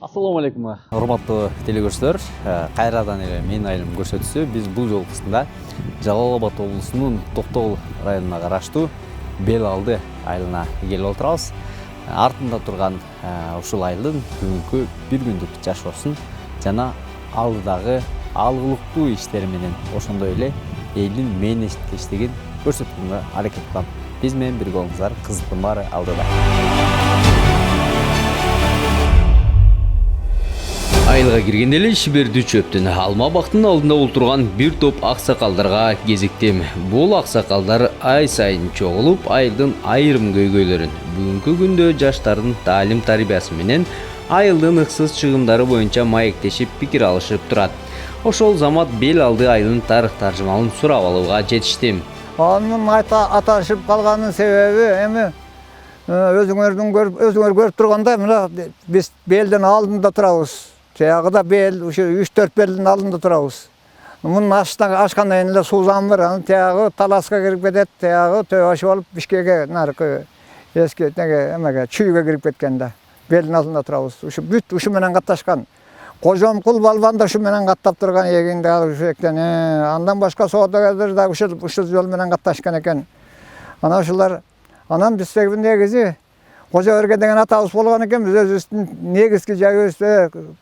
Ассаламу алейкум, урматтуу телекөрүүчүлөр. Кайрадан эле менин айылым көрсөтүүсү. Биз бул жолкусунда Жалал Абад облусунун Токтогул районуна караштуу Бел алды айылына келип отурабыз. Артында турган ушул айылдын бүгүнкү бир күндүк жашоосун жана алдыдагы алгылыктуу иштери менен ошондой эле элдин мээнечтиштигин көрсөткөнгө аракет кылам. Биз менен бирге болуңуздар, кызыктын баары алдыда. Айылга киргенде эле шибердүү чөптүн алма бактын алдында олтурган бир топ аксакалдарга кезиктим. Бул аксакалдар ай сайын чогулуп, айылдын айрым көйгөйлөрүн, бүгүнкү күндө жаштардын таалим тарбиясы менен айылдын ыксыз чыгымдары боюнча маектешип пикир алышып турат. Ошол замат Бел алды айылынын тарых таржымалын сурап алууга жетиштим. Анын аташып калганын себеби эми өзүңөр көрүп тургандай мына биз Белдин алдында турабыз. Тягыда Бел, ушу 3-4 Белдин алдында турабыз. Мунун ашкандан кийин эле суузан бар, анын тягы таласка кирип кетет, тягы төбөшүп алып Бишкекке наркы эски эмеге чүйгө кирип кеткен да. Белдин алдында турабыз. Ушу бүт ушу менен катташкан. Кожомкул балбан да ушу менен каттап турган эгинде ушу экен. Андан башка соодагерлер да ушул жол менен катташкан экен. Анан биз негизи Кожо Өрге деген атабыз болгон экен, биз өзүбүздүн негизги жайыбыз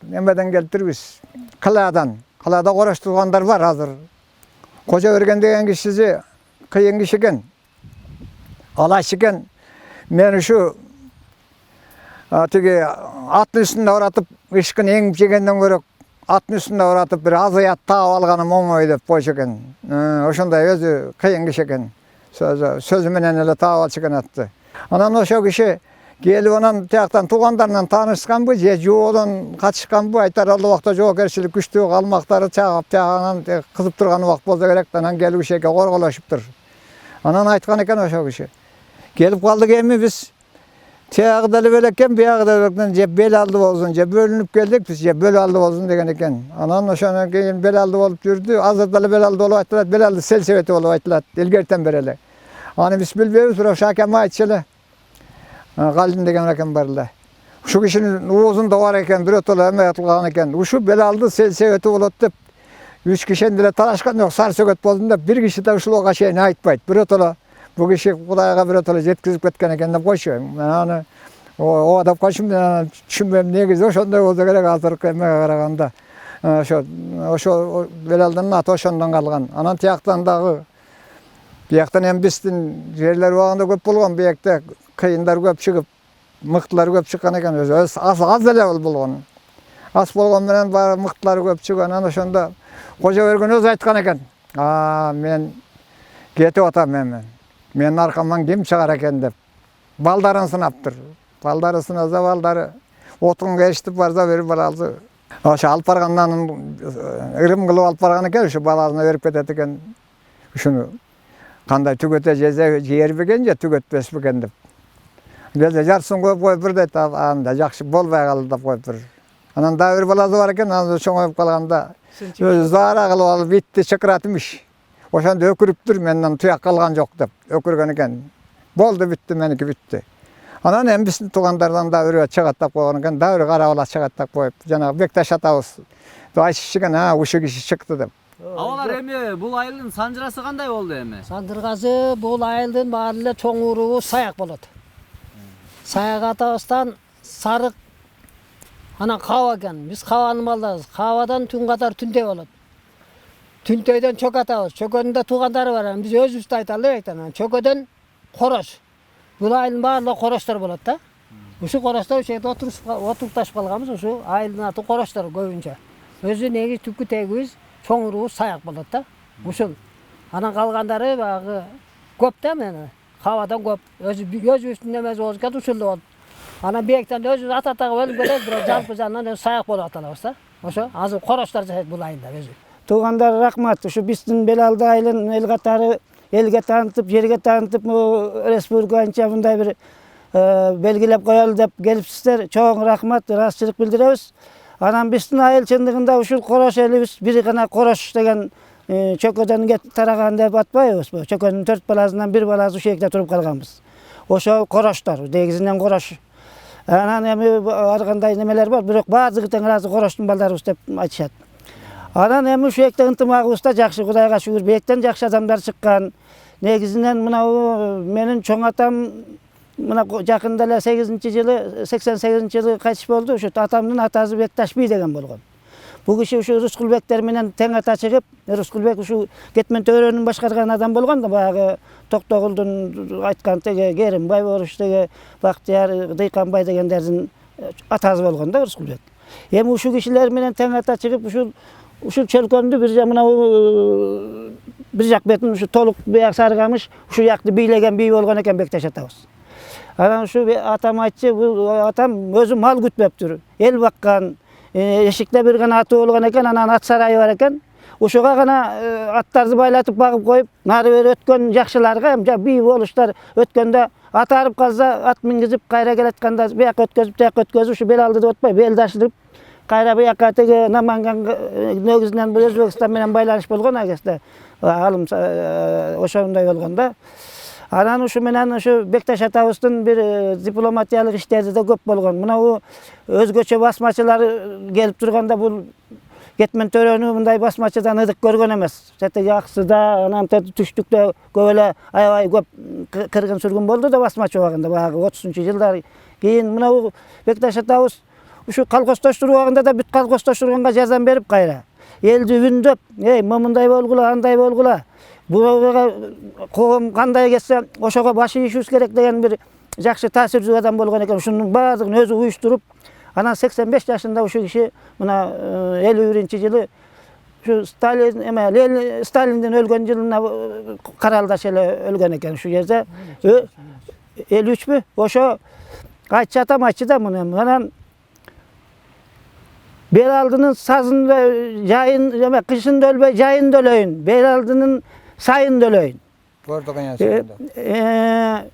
эмеден келиптирбиз. Калаадан. Калаада короштургандар бар азыр. Кожо Өрген деген кишиси кыйын киши экен. Алаш экен. Мен ушу тиги аттын үстүндө оратып, ишкин эңип жегенден көрө аттын үстүндө оратып бир азыят таап алганым оңой деп койчу экен. Ошондой өзү кыйын киши экен. Сөзү менен эле таап алчу экен атты. Анан ошо киши келип анан тияктан туугандарынан таанышканбы, же жоодон качышканбы, айтар ал убакта жоопкерчилик күчтүү калмактары чагып тиягынан кызып турган убакт болсо керек, анан келип ушеке корголошуптур. Анан айткан экен ошо киши. Келип калдык эми биз тиягы деле белеккен, биягы деле же Бел алды болсун, же бөлүнүп келдик, биз же Бел алды болсун деген экен. Анан ошондон кийин Бел алды болуп жүрдү. Азыр деле Бел алды болуп айтылат, Бел алды сельсовети болуп айтылат, илгертен бери эле. Аны биз билбейбиз, бирок Шакем айтчу эле. Галдин деген экен бар эле. Ушу кишинин оозунда бар экен, бирөтөлө эме кылган экен. Ушу Бел алды сельсовети болот деп 3 кишиден деле талашкан жок, сарсөгөт болдун деп бир киши да ушулга чейин айтпайт. Бирөтөлө бу киши Кудайга бирөтөлө жеткизип кеткен экен деп койчу. Мен аны ооба деп койчумун, мен түшүнбөйм, негизи ошондой болсо керек азыркы эмеге караганда. Ошо Бел алдынын аты ошондон калган. Анан тияктан дагы бияктан эми биздин жерлер убагында көп болгон, биякта кыйындар көп чыгып, мыктылар көп чыккан экен, өзү аз эле болгон. Аз болгон менен баары мыктылар көп чыгып, анан ошондо Кожо Өргөн өзү айткан экен. Мен кетип атам эми. Менин аркамдан ким чыгар экен деп. Балдарын сынаптыр. Балдары сынаса, балдары отунга эшитип барса берип баласы. Ошо алып баргандан ырым кылып алып барган экен, ушу баласына берип кетет экен. Ушуну кандай түгөтө жербеген же түгөтпөсбүкен деп. Келсе жарсын коюп бир дейт, анда жакшы болбой калды деп коюп бир. Анан дагы бир баласы бар экен, анан чоңоюп калганда өзү заара кылып алып итти чакыратмыш. Ошондо өкүрүптүр, менден туяк калган жок деп өкүргөн экен. Болду, бүттү, меники бүттү. Анан эми биздин туугандардан да бирөө чыгаттап койгон экен, да бир кара бала чыгаттап коюп, жанагы Бекташ атабыз айтышчу экен, ушу киши чыкты деп. Абалар эми бул айылдын санжырасы кандай болду эми? Сандыргасы бул айылдын баары эле чоң уруу Саяк болот. Саяк атабыздан Сарык, анан Каба экен. Биз Кабанын балдарыбыз. Кабадан түн катар Түнтөй болот. Түнтөйдөн Чөк атабыз. Чөкөнүн да туугандары бар. Биз өзүбүздү айталы айтан. Чөкөдөн Корош. Бул айылдын баары короштор болот да. Ушу короштор ушул жерде отурукташып калганбыз. Ушу айылдын аты Короштор көбүнчө. Өзү негизи түпкү тегибиз чоң уруу Саяк болот да. Ушул. Анан калгандары багы көп да мени. Кабадан көп. Өзүбүздүн эмес болуп кетти, ушул болот. Анан бияктан өзү ата-атага өлүп кетет, бирок жалпы жанынан Саяк болуп аталабыз да. Ошо азыр короштор жашайт бул айылда өзү. Туугандар рахмат. Ушу биздин Бел алды айылын эл катары элге таанытып, жерге таанытып, республиканча мындай бир белгилеп коелу деп келипсиздер. Чоң рахмат, ыраазычылык билдиребиз. Анан биздин айыл чындыгында ушул Корош элибиз бир гана Корош деген чөкөдөн тараган деп атпайбызбы? Чөкөнүн 4 баласынан 1 баласы ушул жерде туруп калганбыз. Ошо Короштор, негизинен Корош. Анан эми ар кандай немелер бар, бирок баардыгы ыраазы короштун балдарыбыз деп айтышат. Анан эми ушул экте ынтымагыбыз да жакшы, Кудайга шүгүр, бектен жакшы адамдар чыккан. Негизинен мына менин чоң атам мына жакында эле 88-жылы 88-жылы кайтыш болду. Ушу атамдын атасы Бекташ би деген болгон. Бул киши ушу Рускулбектер менен тең ата чыгып, Рускулбек ушу Кетмен төрөнүн башкарган адам болгон да, баягы Токтогулдун айткан теге Керимбай Боруш теге Бактияр Дыйканбай дегендердин атасы болгон да Рускулбек. Эми ушу кишилер менен тең ата чыгып ушул чөлкөндү бир жамына бир жак бетин ушу толук бияк Сарыкамыш ушу жакты бийлеген бий болгон экен Бекташ атабыз. Анан ушу атам айтчы, бул атам өзү мал күтпөптүр. Эл баккан, эшикте бир гана аты болгон экен, анан ат сарайы бар экен. Ушуга гана аттарды байлатып багып коюп, нары бери өткөн жакшыларга бий болуштар өткөндө ат арып калса, ат мингизип кайра келатканда бияка өткөзүп, тияка өткөзүп, ушу бел алды деп атпай, белдашып кайра бияка теге Наманган негизинен Өзбекстан менен байланыш болгон агесте. Алым ошондой болгон да. Анан ушу менен ушу Бекташ атабыздын бир дипломатиялык иштери да көп болгон. Мына өзгөчө басмачылар келип турганда бул Кетмен төрөнү мындай басмачыдан ыдык көргөн эмес. Жетеги Аксыда, анан түштүктө көп эле аябай көп кыргын сүргүн болду да басмачы убагында, баягы 30-жылдар. Кийин мына Бекташ атабыз ушу колхоздоштур убагында да бүт колхоздоштурганга жардам берип кайра. Элди үндөп, момундай болгула, андай болгула. Буга коом кандай кетсе, ошого баш ийишибиз керек деген бир жакшы таасирдүү адам болгон экен. Ушунун баардыгын өзү уюштуруп, анан 85 жашында ушу киши мына 51-жылы ушу Сталиндин өлгөн жылына каралдаш эле өлгөн экен ушу жерде. 53пү? Ошо айтчы атам айтчы да муну. Анан бел алдынын сазында жайын, кышында өлбөй жайында өлөйүн. Бел алдынын сайында өлөйүн. Көрдүк эне.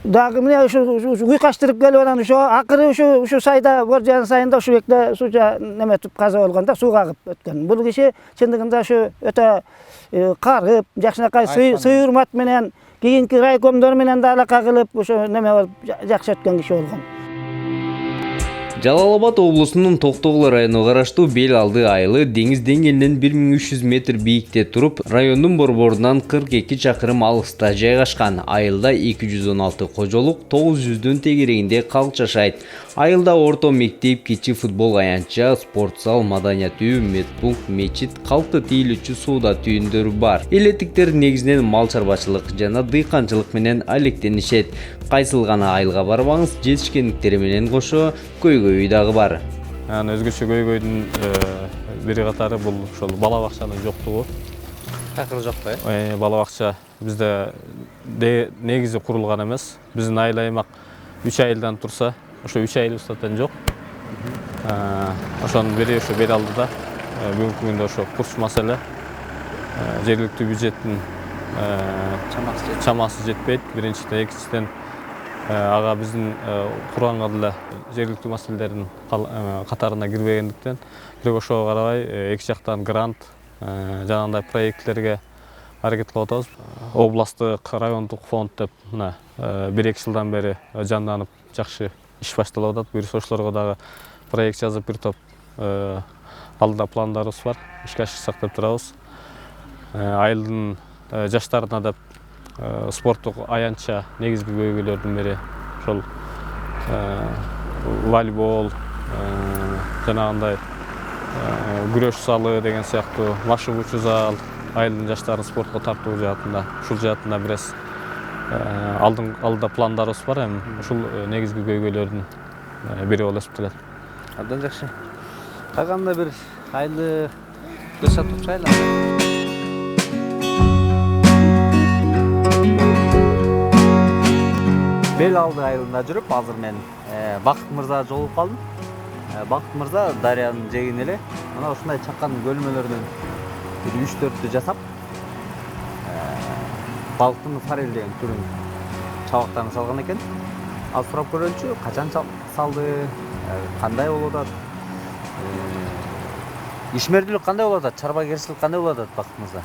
Дагы мына ушу уйкаштырып келип анан ушу акыры ушу сайда Боржан сайында ушу бекте сууга неметип каза болгон да, суу кагып өткөн. Бул киши чындыгында ушу өтө карып, жакшынакай сый урмат менен кийинки райкомдор менен да алака кылып ушу неме болуп жакшы өткөн киши болгон. Жалал-Абад облусунун Токтогул районуна караштуу Бел алды айылы деңиз деңгээлинен 1300 метр бийикте туруп, райондун борборунан 42 чакырым алыста жайгашкан. Айылда 216 кожолук, 900дүн тегерегинде калк жашайт. Айылда орто мектеп, кичи футбол аянтча, спорт зал, маданият үй, медпункт, мечит, калкты тийилүүчү сууда түйүндөрү бар. Элеттиктер негизинен мал чарбачылык жана дыйканчылык менен алектенишет. Кайсыл гана айылга барбаңыз, жетишкендиктери менен кошо көйгөй дагы бар. Өзгөчө көйгөйдүн бири катары бул ошол бала бакчанын жоктугу. Такыр жок да? Бала бакча бизде негизи курулган эмес. Биздин айыл аймак 3 айылдан турса, ошо 3 айылыбызда тең жок. Ошонун бири ошо Бел алдыда бүгүнкү күндө ошо курч маселе. Жергиликтүү бюджеттин чамасы жетпейт. Биринчиден, экинчиден ага биздин курганга деле жергиликтүү маселелердин катарына кирбегендиктен, бирок ошого карабай эки жактан грант, жанагындай проектлерге аракет кылып атабыз. Областтык, райондук фонд деп мына 1-2 жылдан бери жанданып жакшы иш башталып атат. Буюрса ошолорго дагы проект жазып бир топ алдыда пландарыбыз бар. Ишке ашырсак деп турабыз. Айылдын жаштарына деп спорттук аянтча негизги көйгөйлөрдүн бири ошол волейбол, жанагындай күрөш залы деген сыяктуу машык учуу зал, айылдын жаштарын спортко тартуу жаатында, ушул жаатында бираз алдыда пландарыбыз бар. Эми ушул негизги көйгөйлөрдүн бири болуп эсептелет. Абдан жакшы. Калганда бир айылды көрсөтүп турчайлы. Бел алды айылында жүрүп, азыр мен Бакыт мырза жолугуп калдым. Бакыт мырза дарыянын жегин эле мына ушундай чакан бөлмөлөрдөн 3-4тү жасап, балыктын форель деген түрүн чабактарын салган экен. Ал сурап көрөлүчү, качан салды, кандай болуп атат? Ишмердүүлүк кандай болуп атат? Чарбакерчилик кандай болуп атат Бакыт мырза?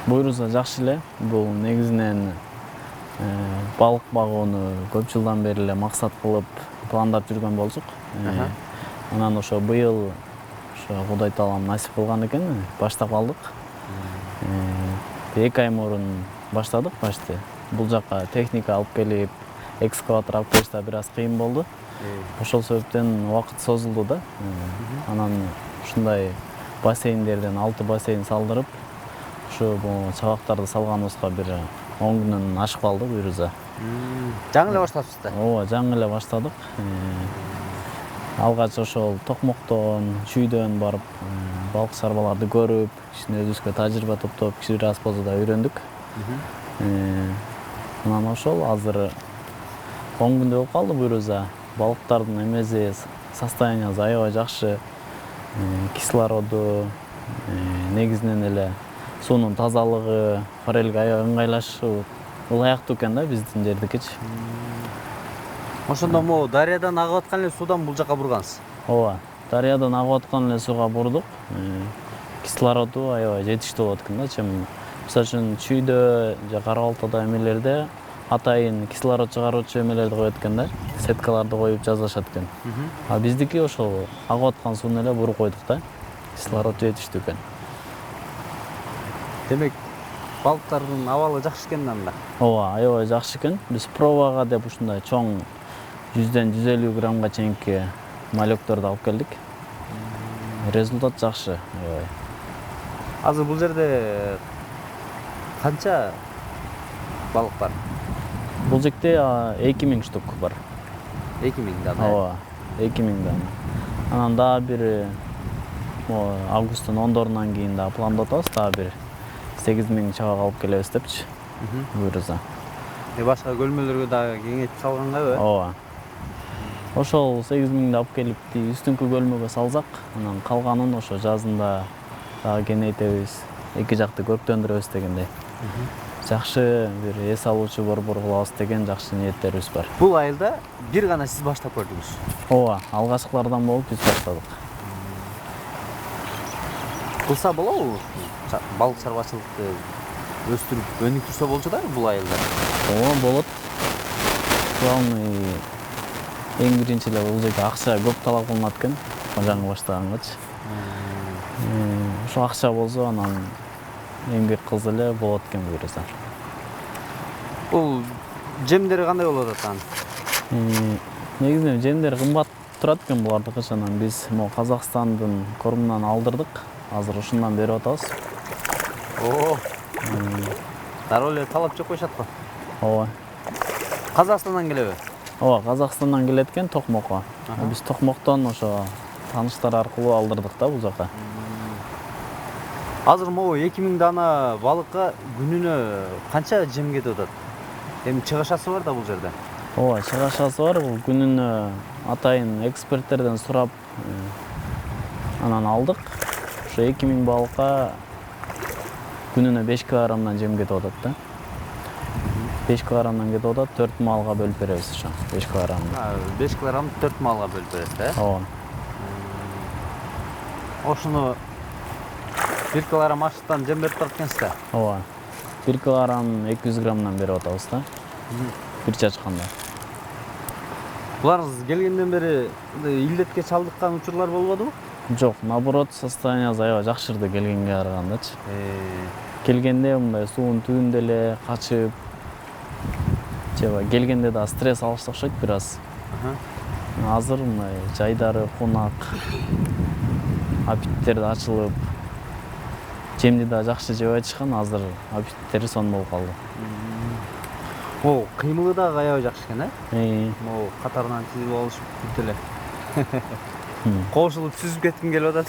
Буйруза жакшы эле. Бул негизинен Балык багууну көп жылдан бери эле максат кылып пландап жүргөн болчук. Анан ошо быйыл ошо Кудай таалам насип кылган экен, баштап алдык. 2 ай мурун баштадык почти. Бул жака техника алып келип, экскаватор алып келиште бир аз кыйын болду. Ошол себептен убакыт созулду да. Анан ушундай бассейндерден 6 бассейн салдырып, ушу чабактарды салганыбызга бир 10 күндөн ашып калды буюрса. Жаңы эле баштапсыз да? Ооба, жаңы эле баштадык. Алгач ошол токмоктон, чүйдөн барып, балык чарбаларды көрүп, ичинде өзүбүзгө тажрыйба топтоп, бир аз болсо да үйрөндүк. Анан ошол азыр 10 күндө болуп калды буюрса. Балыктардын эмеси, состояниясы аябай жакшы. Кислороду, негизинен эле суунун тазалыгы, форельге аябай ыңгайлашуу ылайыктуу экен да биздин жердикичи. Ошондо могу дарыядан агып аткан эле суудан бул жака бургансыз. Ооба, дарыядан агып аткан эле сууга бурдук. Кислороду аябай жетиштүү болот экен да, чем мисалы үчүн чүйдө же Кара Балтада эмелерде атайын кислород чыгаруучу эмелерди коет экен да, сеткаларды коюп жазышат экен. А биздики ошол агып аткан сууну эле буруп койдук да. Кислород жетиштүү экен. Демек, балыктардын абалы жакшы экен анда. Ооба, аябай жакшы экен. Биз пробага деп ушундай чоң 100ден 150 граммга чейинки малектөрдү алып келдик. Результат жакшы. Азыр бул жерде канча балык бар? Бул жерде 2000 штук бар. 2000 дана. Ооба, 2000 дана. Анан дагы бир августтун 10-дорунан кийин дагы пландап атабыз, дагы бир 8000 чабак алып келебиз депчи. Буюрса. Башка көлмөлөргө дагы кеңейтип салгангайбы? Ооба. Ошол 8000 алып келип үстүнкү көлмөгө салсак, анан калганын ошо жазында дагы кеңейтебиз, эки жакты көрктөндүрөбүз дегендей. Жакшы бир эс алуучу борбор кылабыз деген жакшы ниеттерибиз бар. Бул айылда бир гана сиз баштап көрдүңүз. Ооба, алгачкылардан болуп биз баштадык. Кылса болобу? Балык чарбачылыкты өстүрүп, өнүктүрсө болчу да бул айылда. Ооба, болот. Главный эң биринчи эле бул жерде акча көп талап кылынат экен, жаңы баштагангачы. Ошо акча болсо анан эмгек кылса эле болот экен буюрса. Бул жемдери кандай болот атан? Негизинен жемдери кымбат турат экен булардыкычы, анан биз могу Казакстандын кормунан алдырдык. Азыр ушундан берип атабыз. О. Дароо эле талап жок коюшат го. Ооба. Казакстандан келеби? Ооба, Казакстандан келет экен токмокко. Биз токмоктон ошо тааныштар аркылуу алдырдык да бул жака. Азыр могу 2000 дана балыкка күнүнө канча жем кетип атат? Эми чыгашасы бар да бул жерде. Ооба, чыгашасы бар. Бул күнүнө атайын эксперттерден сурап анан алдык. Ошо 2000 балыкка күнүнө 5 килограммдан жем кетип атат да. 5 килограммдан кетип атат, 4 малга бөлүп беребиз ошо. 5 килограммды. 5 килограмм 4 малга бөлүп бересиз да? Ооба. Ошону 1 килограмм аштыктан жем берип турат экенсиз да? Ооба. 1 килограмм 200 граммдан берип атабыз да. Бир чачканда. Буларыңыз келгенден бери илдетке чалдыккан учурлар болбодубу? Жок, наоборот, состояниясы аябай жакшырды келгенге карагандачы. Келгенде мындай суунун түбүндө эле качып, келгенде да стресс алышты окшойт бир аз. Азыр мындай жайдары кунак, аппетиттери да ачылып, жемди да жакшы жеп атышкан, азыр аппетиттери сонун болуп калды. О, кыймылы да аябай жакшы экен, э? Могу катарынан тизип алышып бүт эле. Кошулуп сүзүп кетким келип атат.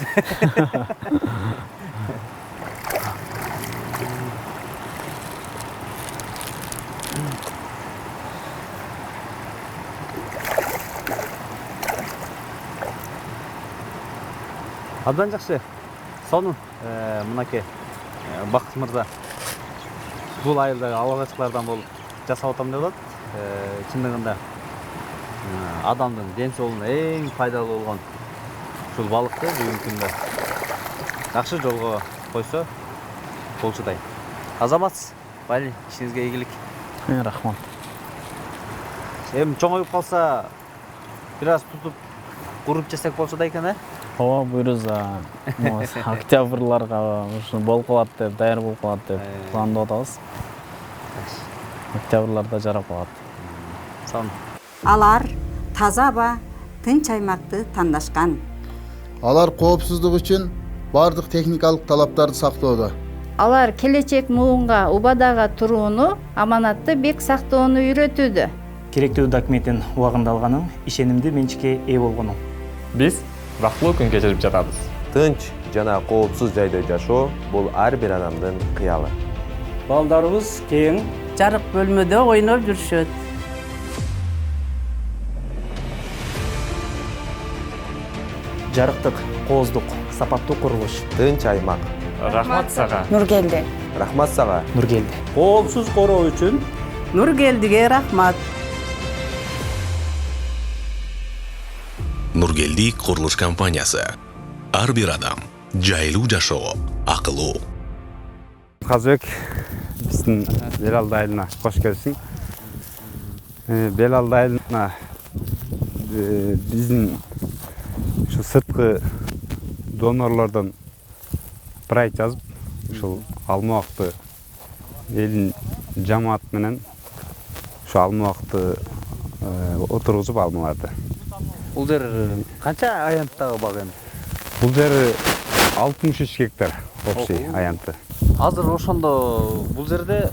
Абдан жакшы. Сонун, мынакей Бакыт мырза бул айылдагы алгачкылардан болуп жасап атам деп атат. Чындыгында адамдын ден соолугуна эң пайдалуу болгон ушул балыкты бүгүнкү күндө жакшы жолго койсо болчудай. Азаматсыз, байли, ишиңизге ийгилик. Рахмат. Эми чоңоюп калса бир аз тутуп куруп жесек болсо да экен, Ооба, буюрса октябрларга ушу болуп калат деп, даяр болуп калат деп пландап атабыз. Октябрларда жарап калат. Сон. Алар таза аба, тынч аймакты тандашкан. Алар коопсуздук үчүн бардык техникалык талаптарды сактоодо. Алар келечек муунга убадага турууну, аманатты бек сактоону үйрөтүүдө. Керектүү документтин убагында алганын, ишенимдүү менчикке ээ болгону. Биз бактылуу күн кечирип жатабыз. Тынч жана коопсуз жайда жашоо бул ар бир адамдын кыялы. Балдарыбыз кең Жарык бөлмөдө ойноп жүрүшөт. жарыктык, кооздук, сапаттуу курулуш. Тынч аймак. Рахмат сага. Нургелди. Рахмат сага. Нургелди. Коопсуз короо үчүн Нургелдиге рахмат. Нургелди курулуш компаниясы. Ар бир адам жайлуу жашоо, акылуу. Казбек биздин Бел Алды айылына кош келипсиң. Бел Алды айылына биздин ушу сырткы донорлордон проект жазып, ушул алма убакты элдин жамаат менен ушу алма убакты отургузуп алмаларды. Бул жер канча аянттагы бак эми? Бул жер 63 гектар общий аянты. Азыр ошондо бул жерде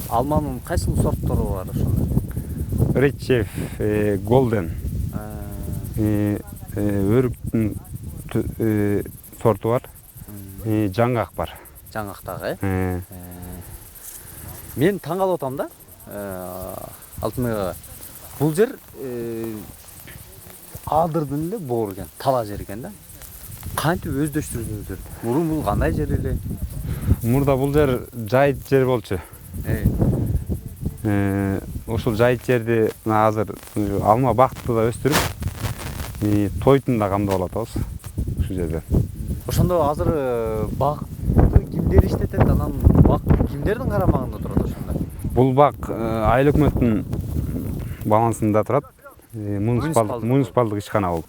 алманын кайсыл сорттору бар ошондо? Red Chef, Golden, өрүктүн сорту бар, жаңгак бар. Жаңгактагы, Мен таң калып атам да. Алтынбек, бул жер адырдын эле боор экен, тала жер экен да. Кантип өздөштүрдүңүздөр? Мурун бул кандай жер эле? Мурда бул жер жайыт жер болчу. Ошол жайыт жерди азыр алма бакты да өстүрүп, тойтун да камдап алатабыз ушул жерде. Ошондо азыр бакты кимдер иштетет, анан бак кимдердин карамагында турат ошондо? Бул бак айыл өкмөттүн балансында турат. Муниципалдык ишкана болду.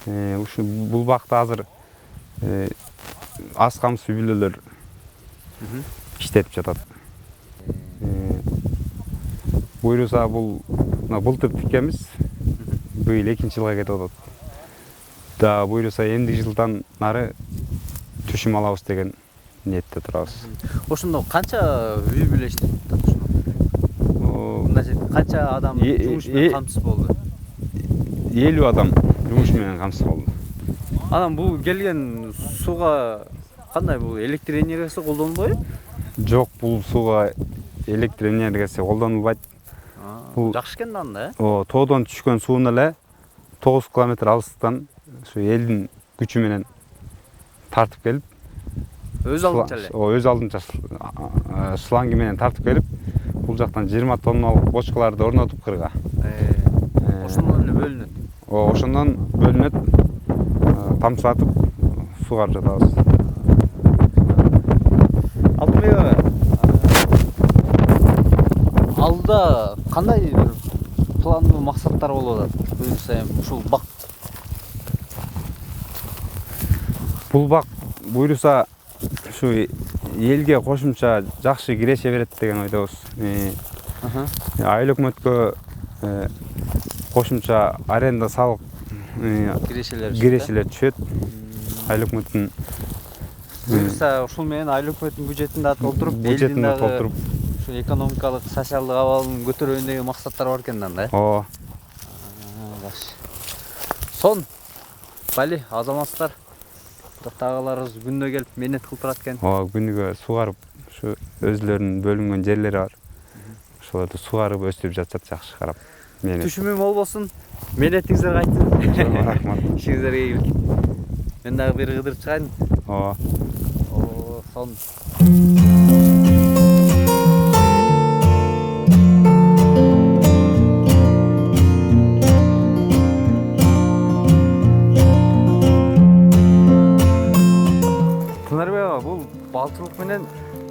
Ушу бул бакта азыр аз камсыз үй бүлөлөр иштетип жатат. Буюрса бул былтыр тиккенбиз, быйыл 2-жылга кетип атат. Да буюрса эмдиги жылдан нары түшүм алабыз деген ниетте турабыз. Ошондо канча үй бүлө иштетип атат ошондо? Мындай канча адам жумуш менен камсыз болду? 50 адам жумуш менен камсыз болду. Анан бул келген сууга кандай, бул электр энергиясы колдонулбайбы? Жок, бул сууга электр энергиясы колдонулбайт. Бул жакшы экен да анда, тоодон түшкөн суун эле 9 километр алыстан ушу элдин күчү менен тартып келип, өз алдынча эле. Өз алдынча шланги менен тартып келип, бул жактан 20 тонналык бочкаларды орнотуп кырга. Ошондон эле бөлүнөт. Ошондон бөлүнөт, тамчылатып сугарып жатабыз. Алтынбек, алда кандай бир пландуу максаттар болуп атат? Буюрса ушул бак. Бул бак буюрса ушу элге кошумча жакшы киреше берет деген ойдобуз. Айыл өкмөткө кошумча аренда салык кирешелер түшөт. Айыл өкмөттүн буюрса ушул менен айыл өкмөттүн бюджетин да толтуруп, элдин дагы ушу экономикалык, социалдык абалын көтөрөйүн деген максаттар бар экен да анда. Ооба. Жакшы. Сон, бали азаматтар тагыларыбыз күндө келип менет кылып турат экен. Ооба, күнүгө сугарып, ушу өзлөрүнүн бөлүнгөн жерлери бар. Ошолорду сугарып өстүрүп жатышат, жакшы карап. Түшүмү мол болсун. Менетиңиздер кайтсын. Рахмат. Ишиңиздерге ийгилик. Мен дагы бир кыдырып чыгайын. Ооба. Сон. Тынарбек ага, бул балчылык менен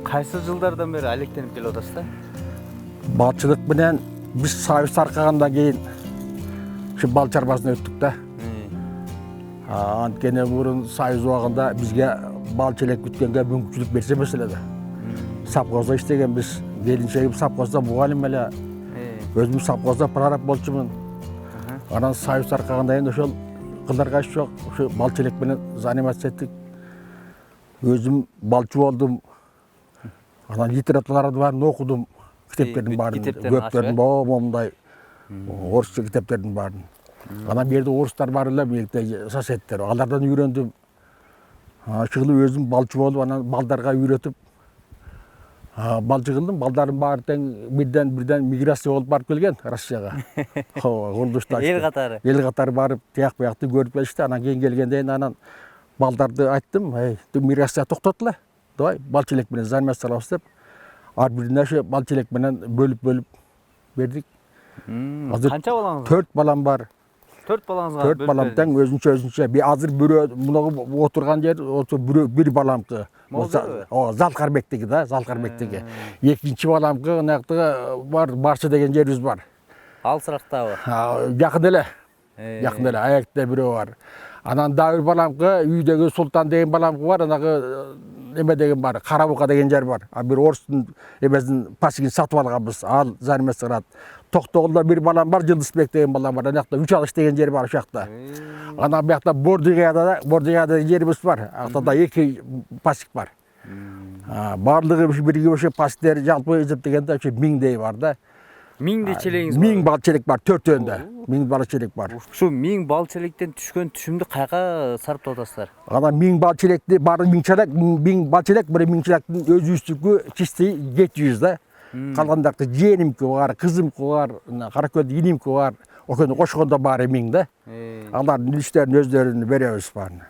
Кайсы жылдардан бери алектенип келип атасыз? Балчылык менен биз Союз таркагандан кийин ушу бал чарбасына өттүк да. Анткени мурун Союз убагында бизге бал челек бүткөнгө мүмкүнчүлүк берсе маселе да. Сапкозда иштегенбиз. Келинчегим сапкозда мугалим эле. Өзүм сапкозда прораб болчумун. Анан Союз таркагандан кийин ошол кылдаргаш жок, ушу бал челек менен заниматься эттик. Өзүм балчы болдум. Анан литератураларды баарын окудум. Китептердин баарын, көптөрдүн момундай орусча китептердин баарын. Анан бу жерде орустар бар эле, бирикте соседтер. Алардан үйрөндүм. Ошол өзүм балчы болуп, анан балдарга үйрөтүп балчы кылдым. Балдардын баары тең бирден миграция болуп барып келген Россияга. Курулушта. Эл катары. Эл катары барып, тияк буякты көрүп келишти. Анан кийин келгенден анан балдарды айттым, миграция токтотула. Давай балчылык менен заниматься кылабыз деп. Ар бирине ошо балчылык менен бөлүп бердик. Канча балаңыз? 4 балам бар. 4 балаңызга 4 балам тең өзүнчө. Азыр бирөө мунуга отурган жер бир баламкы. Залкарбектеги да, Залкарбектеги. Экинчи баламкы ынактыгы бар, Барчы деген жерибиз бар. Алсырактабы? Жакын эле. Жакын эле, аякта бирөө бар. Анан дагы бир баламкы үйдөгү Султан деген баламкы бар, анагы эме деген бар, Карабука деген жер бар. Бир орустун эмесин пасигин сатып алганбыз. Ал заниматься кылат. Токтогулда бир балам бар, Жылдызбек деген балам бар. Анакта 3 алыш деген жер бар ошакта. Анан буякта Бордигада деген жерибиз бар. Актада 2 пасик бар. Барлыгы бирге ошо пасиктер жалпы эсептегенде ошо 1000дей бар да. 1000 челегиңиз бар? 1000 бал челек бар, 4-өндө. 1000 бал челек бар. Ушу 1000 бал челектен түшкөн түшүмдү кайга сарптап атасыздар? Анан 1000 бал челекти баары 1000 бал челек, бир 1000 челектин өзүбүздүкү чистый 700 да. Калгандарды жээнимки бар, кызымки бар, Каракөлдө инимки бар. Ошону кошкондо баары 1000 да. Алардын үлүштөрүн өздөрүнө беребиз баарын.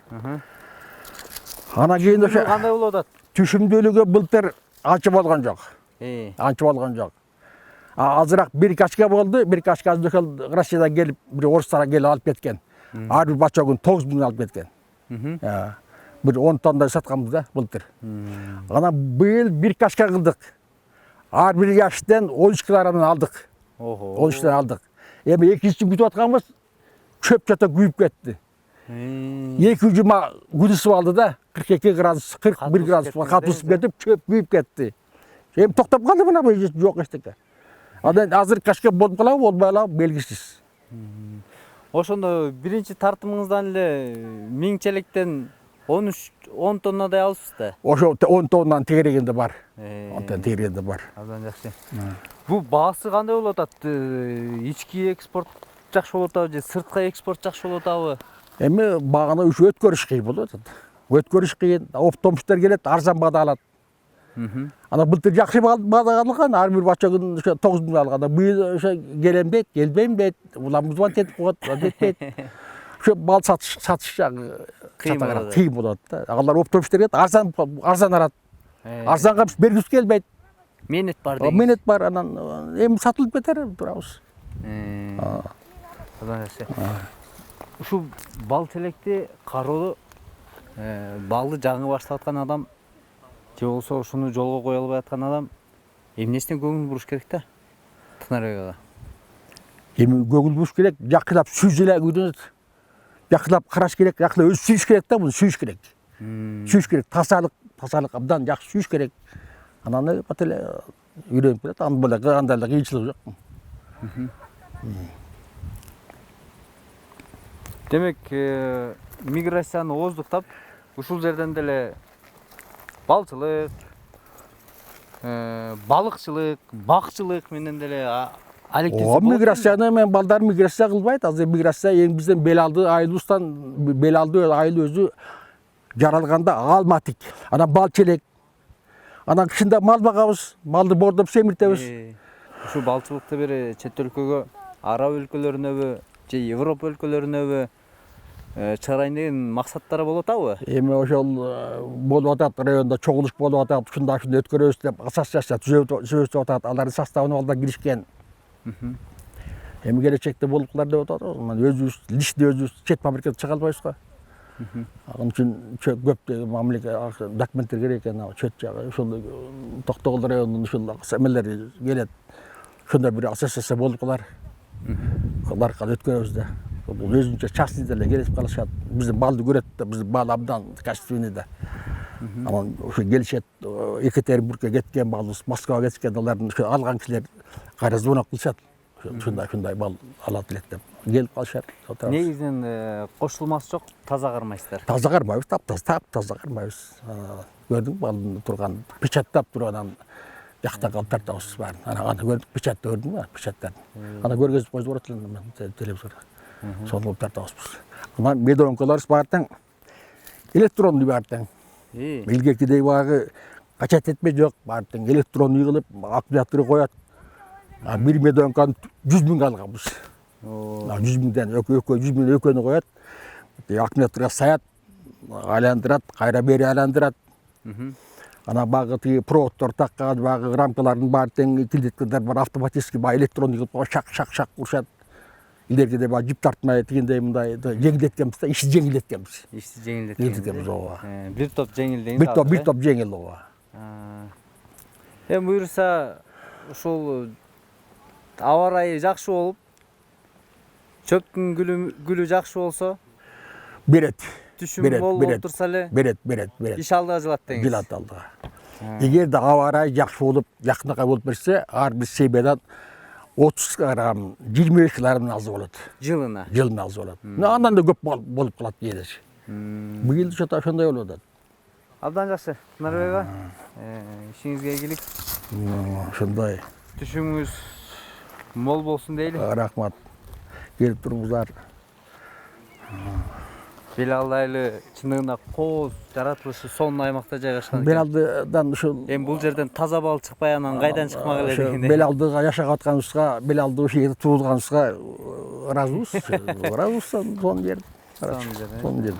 Анан кийин ошо кандай болуп атат? Түшүмдүүлүгү былтыр анча болгон жок. Анча болгон жок. Азыраак бир качка болду, бир качканы ошол Россиядан келип, бир орустар келип алып кеткен. Ар бир бачогун 9000 алып кеткен. Бир 10 тонна сатканбыз да былтыр. Анан быйыл бир качка кылдык. Ар бир яштан 13 килограммдан алдык. 13тен алдык. Эми экинчисин күтүп атканбыз, чөп жата күйүп кетти. 2 жума күнүсүп алды да, 42 градус, 41 градус катысып кетип, чөп күйүп кетти. Эми токтоп калды мына бу жок эчтеке. Анан азыр качка болуп калабы, болбой калабы белгисиз. Ошондо биринчи тартымыңыздан эле 1000 челектен 10 тоннадай алыпсыз да? Ошо 10 тоннанын тегерегинде бар. 10 тонна тегерегинде бар. Абдан жакшы. Бу баасы кандай болуп атат? Ички экспорт жакшы болуп атабы же сыртка экспорт жакшы болуп атабы? Эми багана ушу өткөрүш кыйын болуп атат. Өткөрүш кыйын, оптомчтор келет, арзан баада алат. Ана былтыр жакшы баада алган, ар бир бачогун ошо 9000 алган. Быйыл ошо келем дейт, келбейм дейт. Уламыз звонить этип коет, жетпейт. Ошо бал сатыш кыйын болот да. Алар оптомчтор келет, арзан алат. Арзанга биз бергибиз келбейт. Менет бар дейсиз. Менет бар, анан эми сатылып кетер турабыз. Абдан жакшы. Ушу бал челекти кароодо балды жаңы баштап аткан адам же болбосо ушуну жолго кое албай аткан адам эмнесине көңүл буруш керек да? Тынарбек ага. Эми көңүл буруш керек, жакылап сүйүш эле үйрөнөт. Жакылап караш керек, жакылап өзү сүйүш керек да, муну сүйүш керек. Сүйүш керек, тазалык абдан жакшы сүйүш керек. Анан бат эле үйрөнүп келет, аны боло кандай эле кыйынчылык жок. Демек, миграцияны ооздуктап, ушул жерден деле балчылык, балыкчылык, бакчылык менен деле алектенсе болот. Миграцияны мен балдар миграция кылбайт. Азыр миграция эң бизден белалды айыл өзү жаралганда алматик. Анан бал челек. Анан кышында мал багабыз, малды бордоп семиртебиз. Ушу балчылыкты бир чет өлкөгө, араб өлкөлөрүнөбү же Европа өлкөлөрүнөбү чыгарайын деген максаттары болуп атабы? Эми ошол болуп атат, райондо чогулуш болуп атат, ушундай өткөрөбүз деп ассоциация түзөбүз атат. Алардын составына балдар киришкен. Эми келечекте болуп калар деп атат. Өзүбүз личный өзүбүз чет мамлекетке чыга албайбыз го. Onun için köp mамлекет документтер керек екен, чөт жағы. Ошол Токтогул районунун ушул эмелер келет. Ошондой бир ассоциация болуп калар. Алар аркылуу өткөрөбүз да. Бул өзүнчө частный деле келип калышат. Биздин балды көрөт да, биздин бал абдан качественный да. Анан ошо келишет, Екатеринбургка кеткен балыбыз, Москвага кеткен, алардын ошо алган кишилер кайра звонок кылышат. Ушундай бал алат элек деп келип калышат. Негизинен кошулмасы жок, таза кармайсыздар. Таза кармайбыз, таза кармайбыз. Көрдүң балдын турган, печаттап турган жакта калып тартабыз баарын. Аны көрдүк, печатты көрдүң ба? Печаттарын. Аны көргөзүп койсо болот эле телевизордо. Сону кылып тартабыз. Анан медонкаларыбыз баартаң электрондуу баартаң. Илгеркидей багы качат этме жок, баартаң электрондуу кылып аккумулятору коет. Bir medonkan 100 bin alганбыз. 100 бинден 100 bin экөөнү коет. Аккумуляторго саят, айландырат, кайра бери айландырат. Ана багы тиги проводдор таккан, багы рамкалардын баары тең тилдеткендер бар, автоматически баг электрондуу кылып шак урушат. Илгеркиде баг жип тартмай тигиндей мындай жеңилдеткенбиз да, ишти жеңилдеткенбиз. Ооба. Бир топ жеңилдеңиз. Bir top жеңил ооба. Эми буюрса ушул аба ырайы жакшы болуп, чөптүн гүлү жакшы болсо, берет. Түшүм болуп турса эле, берет. Иш алдыга жылат деңиз. Жылат алдыга. Эгер да аба ырайы жакшы болуп, жакыныка болуп берсе, ар бир себедан 30 грамм, 25 грамм азы болот. Жылына азы болот. Андан да көп болуп калат кээде. Быйыл ошондой болуп атат. Абдан жакшы. Пынарбек ага, ишиңизге ийгилик. Ошондой. Түшүмүңүз мол болсун дейли. Рахмат. Келип туруңуздар. Белалды айылы чындыгында кооз жаратылышы сонун аймакта жайгашкан. Белалдыдан ушул эми бул жерден таза бал чыкпай анан кайдан чыкмак эле дегенде. Белалдыга жашап атканыбызга, Белалды ошол жерде туулганыбызга ыраазыбыз. Ыраазыбыз сонун жер. Сонун жер.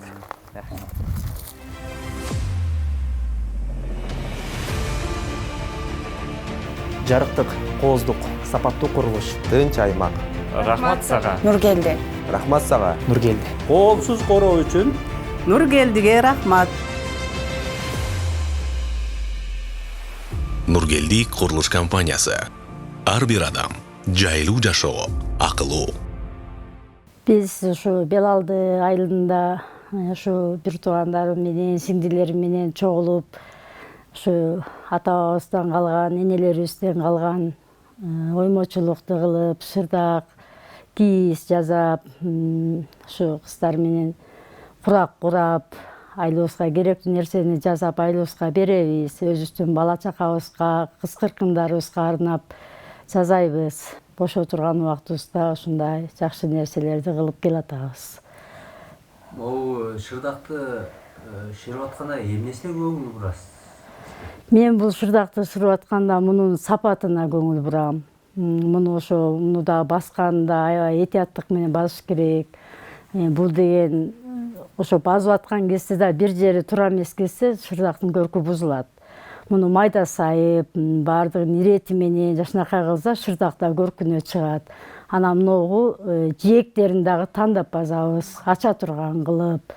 Жарыктык, кооздук, сапаттуу курулуш. Тынч аймак. Рахмат сага. Нургелди. Рахмат сага. Нургелди. Коопсуз короо үчүн Нургелдиге рахмат. Нургелди курулуш компаниясы. Ар бир адам жайлуу жашоо акылуу. Биз ушу Белалды айылында ушу бир туугандарым менен, сиңдилерим менен чогулуп, ушу ата-бабабыздан калган, энелерибизден калган оймочулукту кылып, шырдак, кийиз жасап, ушу кыздар менен курак курап, айылыбызга керектүү нерсени жасап айылыбызга беребиз. Өзүбүздүн бала чакабызга, кыз кыркындарыбызга арнап жасайбыз. Бошо турган убактыбызда ушундай жакшы нерселерди кылып келатабыз. Могу шырдакты шыруп атканда эмнесине көңүл бурасыз? Мен бул шырдакты шыруп атканда мунун сапатына көңүл бурам. Муну да басканда аябай этияттык менен басыш керек. Бул деген ошо басып аткан кезде да бир жери тура эмес кезде шырдактын көркү бузулат. Муну майда сайып, баардыгын ирети менен жакшынакай кылса шырдакта көркүнө чыгат. Анан могу жээктерин дагы тандап басабыз, ача турган кылып.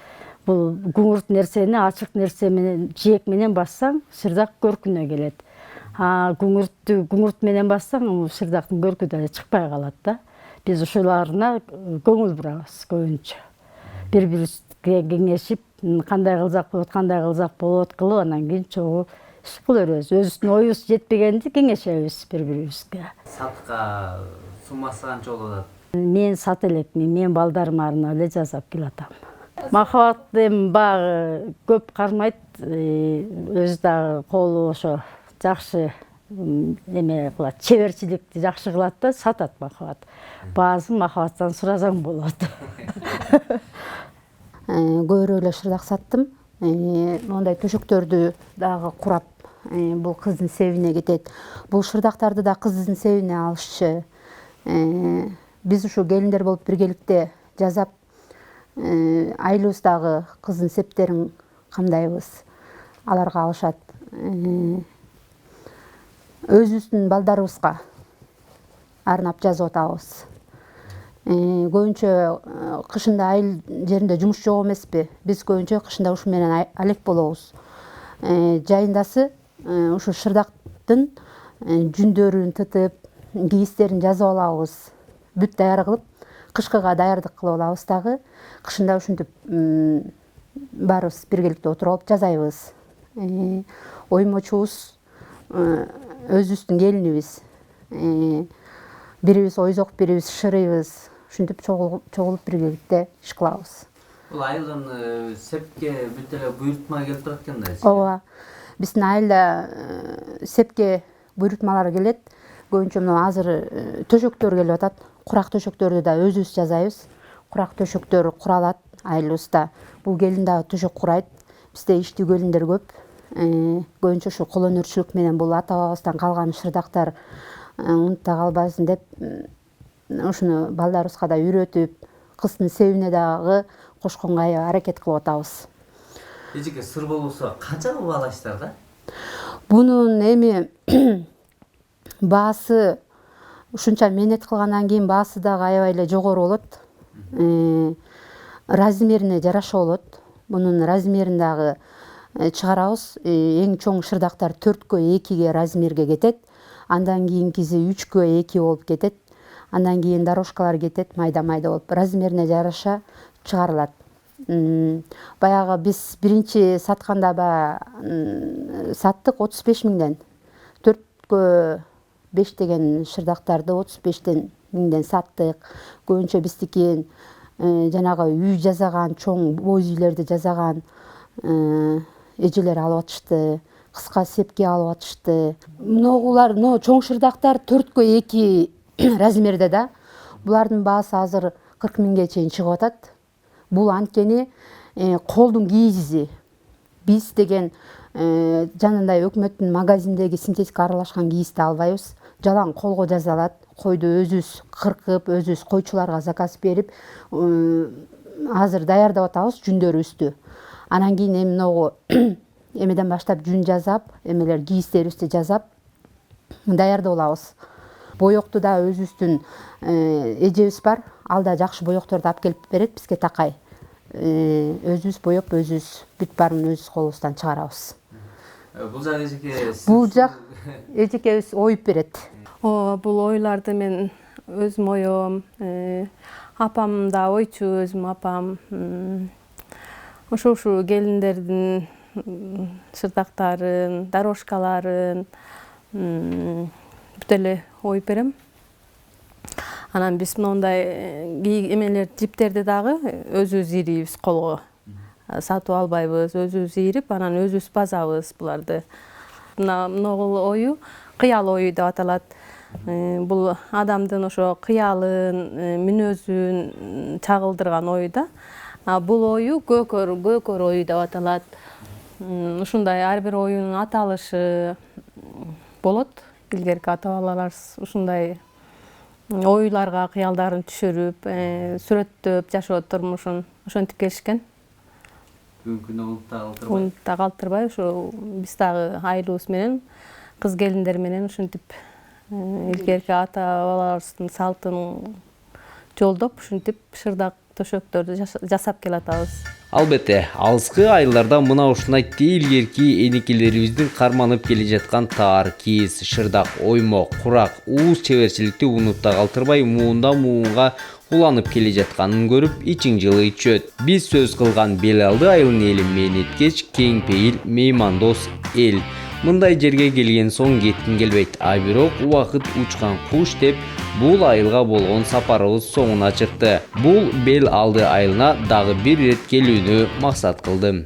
Бул күңүрт нерсени ачык нерсе менен, жээк менен бассаң, шырдак көркүнө келет. Күңүрт менен бассаң, шырдактын көркү да чыкпай калат да. Биз ушуларына көңүл бурабыз көбүнчө. Бири-бирибизге кеңешип, кандай кылсак болот кылып, анан кийин чогуу иш кыла беребиз. Өзүбүздүн оюбуз жетпегенди кеңешебиз бири-бирибизге. Сатка суммасы канча болот? Мен сат элекмин, мен балдарыма арнап эле жасап келатам. Махабат эми багы көп кармайт, өзү дагы колу ошо жакшы эме кылат, чеберчиликти жакшы кылат да, сатат Махабат. Баасын Махабаттан сурасаң болот. Көбүрөөк эле шырдак саттым. Мондай төшөктөрдү дагы курап, бул кыздын себине кетет. Бул шырдактарды да кыздын себине алышчы. Биз ушу келиндер болуп биргеликте жасап, айылыбыздагы кыздын септерин камдайбыз. Аларга алышат. Өзүбүздүн балдарыбызга арнап жазып атабыз. Көбүнчө кышында айыл жеринде жумуш жок эмеспи. Биз көбүнчө кышында ушу менен алек болобуз. Жайындасы ушу шырдактын жүндөрүн тытып, кийистерин жазып алабыз. Бүт даяр кылып, кышкыга даярдык кылып алабыз дагы. Кышында ушинтип баарыбыз биргеликте отуруп алып жазайбыз. Оймочубуз өзүбүздүн келинибиз. Бирибиз ойзок, бирибиз шырыйбыз. Ушинтип чогулуп биргеликте иш кылабыз. Бул айылдан сепке бүт эле буйрутма келип турат экен да. Ооба. Биздин айылда сепке буйрутмалар келет. Көбүнчө мына азыр төшөктөр келип атат. Курак төшөктөрдү да өзүбүз жасайбыз. Курак төшөктөр куралат айылыбызда. Бул келин дагы төшөк курайт. Бизде иштүү келиндер көп. Көбүнчө ушу кол өнөрчүлүк менен бул ата бабабыздан калган шырдактар унутта калбасын деп ушуну балдарыбызга да үйрөтүп, кыздын себине дагы кошконго аракет кылып атабыз. Эжеке сыр болбосо канча кылып аласыздар да? Бунун эми баасы ушунча мээнет кылгандан кийин баасы дагы аябай эле жогору болот. Размерине жараша болот. Бунун размерин дагы чыгарабыз. Эң чоң шырдактар 4/2 размерге кетет. Андан кийинкиси 3/2 болуп кетет. Андан кийин дорожкалар кетет, майда-майда болуп. Размерине жараша чыгарылат. Баягы биз биринчи сатканда саттык 35 миңден. 4/5 деген шырдактарды 35 миңден саттык. Көбүнчө биздики жанагы үй жасаган, чоң боз үйлөрдү жасаган эжелер алып атышты. Кыска сепке алып атышты. Мынагулар, чоң шырдактар 4/2 размерде да. Булардын баасы азыр 40 миңге чейин чыгып атат. Бул анткени колдун кийизи. Биз деген жанындай өкмөттүн магазиндеги синтетика аралашкан кийизди албайбыз. Жалаң колго жасалат. Койду өзүбүз кыркып, өзүбүз койчуларга заказ берип, азыр даярдап атабыз жүндөрүбүздү. Анан кийин эми могу эмеден баштап жүн жасап, эмелер кийизтерибизди жасап даярдап алабыз. Боёкту да өзүбүздүн эжебиз бар. Ал да жакшы боёкторду алып келип берет бизге такай. Өзүбүз боёп, өзүбүз бүт баарын өзүбүз колубуздан чыгарабыз. Бул жак эжеке Бул жак эжекебиз оюп берет. Бул ойларды мен өзүм оём. Апам да ойчу, өзүм апам. Ушу келиндердин шырдактарын, дорожкаларын бүт эле оюп берем. Анан биз мындай эмелер жиптерди дагы өзүбүз ийрийбиз колго. Сатып албайбыз, өзүбүз ийрип, анан өзүбүз базабыз буларды. Мына ою кыял ою деп аталат. Бул адамдын ошо кыялын, мүнөзүн чагылдырган ою да. Бул ою көкөр ою деп аталат. Ушундай ар бир оюнун аталышы болот. Илгерки ата-бабаларыбыз ушундай оюларга кыялдарын түшүрүп, сүрөттөп жашоо турмушун ошентип келишкен. Бүгүнкү күндө унутта калтырбай, ушу биз дагы айылыбыз менен, кыз келиндер менен ушинтип илгерки ата-бабаларыбыздын салтын жолдоп, ушинтип шырдак төшөктөрдү жасап келатабыз. Албетте, алыскы айылдарда мына ушундай илгерки энекелерибиздин карманып келе жаткан таар, кийиз, шырдак, оймок, курак, ууз чеберчиликти унутта калтырбай муунга уланып келе жатканын көрүп, ичиң жылый түшөт. Биз сөз кылган бел алды айылын эли мээнеткеч, кең пейил, меймандос эл. Мындай жерге келген соң кеткин келбейт. А бирок убакыт учкан куш деп бул айылга болгон сапарыбыз соңуна чыкты. Бул бел алды айылына дагы бир рет келүүнү максат кылдым.